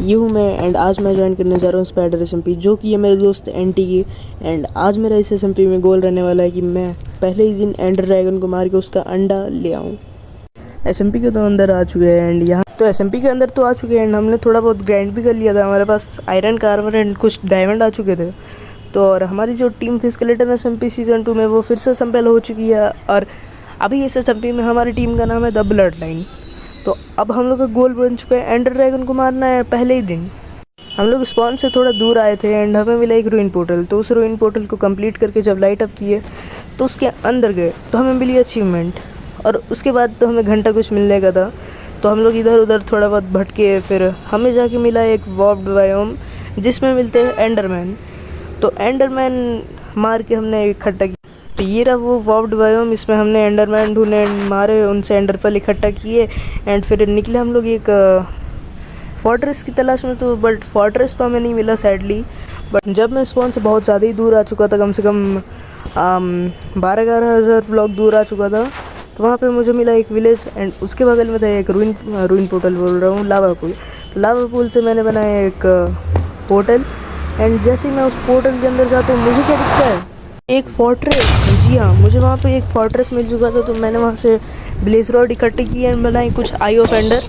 ये हूँ मैं एंड आज मैं ज्वाइन करने जा रहा हूँ स्पाइडर एसएमपी, जो कि है मेरे दोस्त एंटी की। एंड आज मेरा इस एसएमपी में गोल रहने वाला है कि मैं पहले ही दिन एंडर ड्रैगन को मार के उसका अंडा ले आऊँ। एसएमपी के तो अंदर आ चुके हैं एंड यहाँ तो एसएमपी के अंदर तो आ चुके हैं एंड हमने थोड़ा बहुत ग्राइंड भी कर लिया था। हमारे पास आयरन का आर्मर एंड कुछ डायमंड आ चुके थे। तो और हमारी जो टीम थी स्केलेटन एसएमपी सीज़न 2 में वो फिर से असेंबल हो चुकी है और अभी इस एसएमपी में हमारी टीम का नाम है द ब्लड लाइन। तो अब हम लोग का गोल बन चुका है एंडर ड्रैगन को मारना है पहले ही दिन। हम लोग स्पॉन से थोड़ा दूर आए थे एंड हमें मिला एक रूइन पोर्टल। तो उस रूइन पोर्टल को कंप्लीट करके जब लाइट अप किए तो उसके अंदर गए तो हमें मिली अचीवमेंट। और उसके बाद तो हमें घंटा कुछ मिलने का था। तो हम लोग इधर उधर थोड़ा बहुत भटके, फिर हमें जाके मिला एक वॉर्प्ड बायोम जिसमें मिलते हैं एंडरमैन। तो एंडरमैन मार के हमने इकट्ठा किया। तो ये रहा वो वॉर्प्ड बायोम, इसमें हमने एंडरमैन ढूंढे, मारे, उनसे एंडरपल इकट्ठा किए एंड फिर निकले हम लोग एक फोर्ट्रेस की तलाश में। तो बट फोर्ट्रेस तो हमें नहीं मिला सैडली। बट जब मैं स्पॉन से बहुत ज़्यादा ही दूर आ चुका था, कम से कम 12-11 हज़ार ब्लॉक दूर आ चुका था, तो वहाँ पे मुझे मिला एक विलेज एंड उसके बगल में था एक रूइन पोर्टल, बोल रहा हूँ लावा पूल। तो लावा पूल से मैंने बनाया एक पोर्टल एंड जैसे ही मैं उस पोर्टल के अंदर जाता हूँ मुझे क्या दिखता है, एक फोर्ट्रेस। जी हाँ, मुझे वहाँ पे एक फोर्ट्रेस मिल चुका था। तो मैंने वहाँ से ब्लेज रॉड इकट्ठे किए एंड बनाई कुछ आई ऑफ एंडर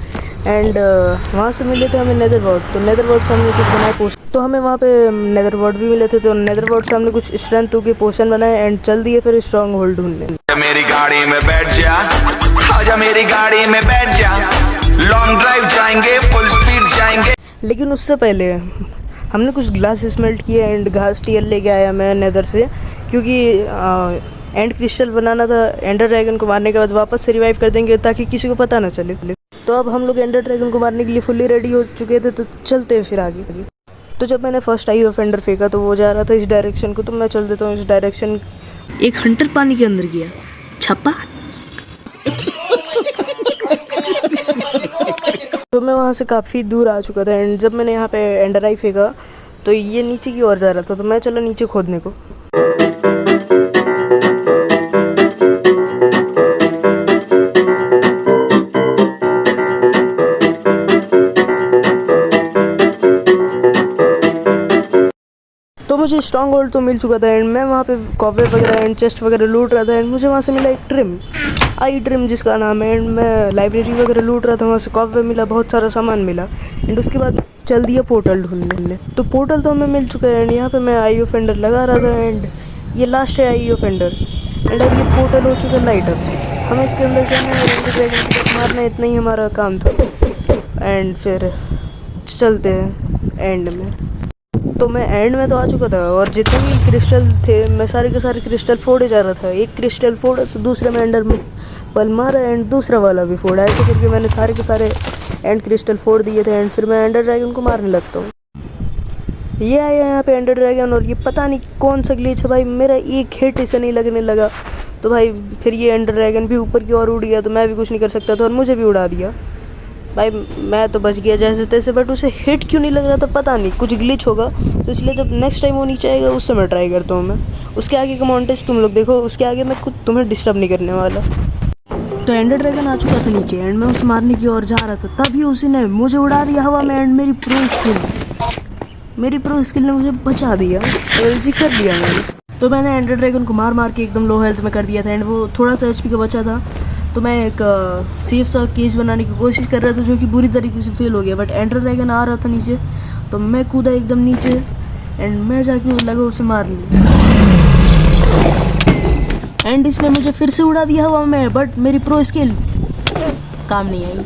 एंड वहाँ से मिले थे हमें नेदर वॉर्ड। तो नेदर वॉर्ड से हमने कुछ बनाए पोशन। तो हमें वहाँ पे नेदर वॉर्ड भी मिले थे। तो नेदर वॉर्ड से हमने कुछ स्ट्रेंथ 2 के पोशन बनाए एंड चल दिए फिर स्ट्रॉन्ग होल्ड ढूंढने। मेरी गाड़ी में बैठ जा, आजा मेरी गाड़ी में बैठ जा, लॉन्ग ड्राइव जाएंगे, फुल स्पीड जाएंगे। लेकिन उससे पहले हमने कुछ ग्लास स्मेल्ट किए एंड घास टीयर लेके आया मैं नेदर से, क्योंकि एंड क्रिस्टल बनाना था। एंडर ड्रैगन को मारने के बाद वापस से रिवाइव कर देंगे ताकि किसी को पता ना चले। तो अब हम लोग एंडर ड्रैगन को मारने के लिए फुल्ली रेडी हो चुके थे। तो चलते हैं फिर आगे। तो जब मैंने फर्स्ट आई ऑफ एंडर फेंका तो वो जा रहा था इस डायरेक्शन को, तो मैं चल देता हूँ इस डायरेक्शन। एक हंटर पानी के अंदर गया, छप्पा। तो मैं वहाँ से काफ़ी दूर आ चुका था एंड जब मैंने यहाँ पे एंडर आई फेंका तो ये नीचे की ओर जा रहा था। तो मैं चला नीचे खोदने को। तो मुझे स्ट्रॉन्ग होल्ड तो मिल चुका था एंड मैं वहाँ पे कॉवे वगैरह एंड चेस्ट वगैरह लूट रहा था एंड मुझे वहाँ से मिला एक ट्रिम, आई ट्रिम जिसका नाम है। एंड मैं लाइब्रेरी वगैरह लूट रहा था, वहाँ से कॉवे मिला, बहुत सारा सामान मिला एंड उसके बाद चल दिया पोर्टल ढूंढने। तो पोर्टल तो हमें मिल चुका है एंड यहाँ पे मैं आई ऑफ एंडर लगा रहा था एंड ये लास्ट है आई ऑफ एंडर एंड अब ये पोर्टल हो चुका है लाइट अप। हमें इसके अंदर जाना है, एंडर ड्रैगन को मारना, इतना ही हमारा काम था एंड फिर चलते हैं एंड में। तो मैं एंड में तो आ चुका था और जितने भी क्रिस्टल थे मैं सारे के सारे क्रिस्टल फोड़े जा रहा था। एक क्रिस्टल फोड़ा तो दूसरे में एंडर पल मारा एंड दूसरा वाला भी फोड़ा। ऐसे करके मैंने सारे के सारे एंड क्रिस्टल फोड़ दिए थे एंड फिर मैं एंडर ड्रैगन को मारने लगता हूँ। ये आया यहाँ पे एंडर ड्रैगन और ये पता नहीं कौन सा ग्लिच है भाई, मेरा एक हिट इसे नहीं लगने लगा। तो भाई फिर ये एंडर ड्रैगन भी ऊपर की ओर उड़ गया। तो मैं भी कुछ नहीं कर सकता था और मुझे भी उड़ा दिया। भाई मैं तो बच गया जैसे तैसे, बट उसे हिट क्यों नहीं लग रहा था पता नहीं, कुछ ग्लिच होगा। तो इसलिए जब नेक्स्ट टाइम वो नीचे आएगा उस समय ट्राई करता हूँ मैं। उसके आगे का मॉन्टेज तुम लोग देखो, उसके आगे मैं खुद तुम्हें डिस्टर्ब नहीं करने वाला। तो एंडर ड्रैगन आ चुका था नीचे एंड मैं उसे मारने की ओर जा रहा था, तभी उसने मुझे उड़ा दिया हवा में एंड मेरी प्रो स्किल ने मुझे बचा दिया, एलजी कर दिया मैंने। तो मैंने एंडर ड्रैगन को मार के एकदम लो हेल्थ में कर दिया था एंड वो थोड़ा सा एचपी का बचा था। तो मैं एक सेफ सा केज बनाने की कोशिश कर रहा था जो कि बुरी तरीके से फेल हो गया। बट एंडर ड्रैगन आ रहा था नीचे तो मैं कूदा एकदम नीचे एंड मैं जाके लगा उसे मारने एंड इसने मुझे फिर से उड़ा दिया हवा में। बट मेरी प्रो स्किल काम नहीं आई।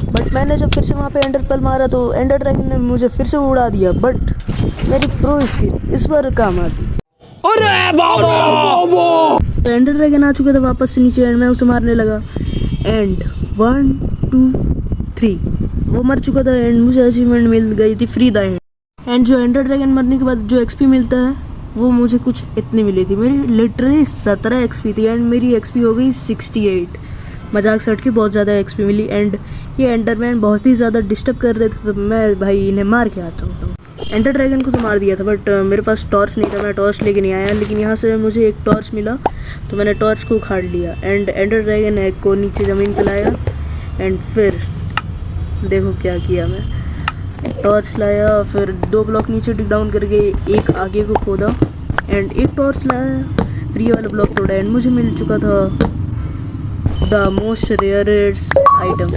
बट मैंने जब फिर से वहाँ पे एंडर पल मारा तो एंडर ड्रैगन ने मुझे फिर से उड़ा दिया। बट मेरी प्रो स्किल इस बार काम आती। तो एंडर ड्रैगन आ चुका था वापस से नीचे एंड मैं उसे मारने लगा एंड 1 2 3 वो मर चुका था एंड मुझे अचीवमेंट मिल गई थी फ्री द एंड। एंड जो एंडर ड्रैगन मरने के बाद जो एक्सपी मिलता है वो मुझे कुछ इतनी मिली थी। मेरी लिटरली 17 एक्सपी थी एंड मेरी एक्सपी हो गई 68। मजाक से हट के बहुत ज़्यादा एक्सपी मिली एंड ये एंडरमैन बहुत ही ज़्यादा डिस्टर्ब कर रहे थे। तो मैं भाई इन्हें मार के आता हूँ। एंडर ड्रैगन को तो मार दिया था बट मेरे पास टॉर्च नहीं था, मैं टॉर्च लेके नहीं आया। लेकिन यहाँ से मुझे एक टॉर्च मिला तो मैंने टॉर्च को उखाड़ लिया एंड एंडर ड्रैगन को नीचे ज़मीन पे लाया एंड फिर देखो क्या किया मैं, टॉर्च लाया, फिर 2 ब्लॉक नीचे डिग डाउन करके एक आगे को खोदा एंड एक टॉर्च लाया, फिर ये वाला ब्लॉक तोड़ा एंड मुझे मिल चुका था the most rarest item,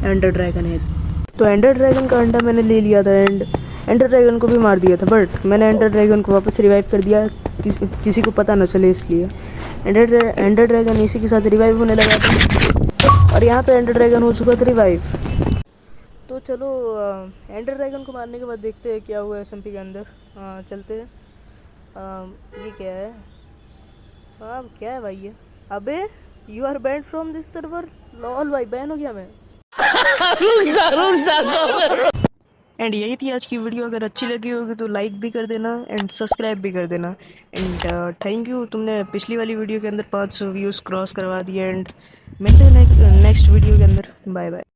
Ender Dragon egg. तो एंडर ड्रैगन का अंडा मैंने ले लिया था एंड एंडर ड्रैगन को भी मार दिया था, बट मैंने एंडर ड्रैगन को वापस रिवाइव कर दिया, किसी को पता न चले इसलिए। एंडर ड्रैगन इसी के साथ रिवाइव होने लगा था और यहाँ पे एंडर ड्रैगन हो चुका था रिवाइव। तो चलो एंडर ड्रैगन को मारने के बाद देखते हैं क्या हुआ SMP के अंदर। चलते हैं। ये क्या है? क्या है भाई ये? अबे you are banned from this server. Lol भाई बैन हो गया मैं। एंड यही थी आज की वीडियो। अगर अच्छी लगी होगी तो लाइक भी कर देना एंड सब्सक्राइब भी कर देना। एंड थैंक यू, तुमने पिछली वाली वीडियो के अंदर 500 व्यूज़ क्रॉस करवा दिए। एंड मिलते हैं नेक्स्ट वीडियो के अंदर। Bye bye.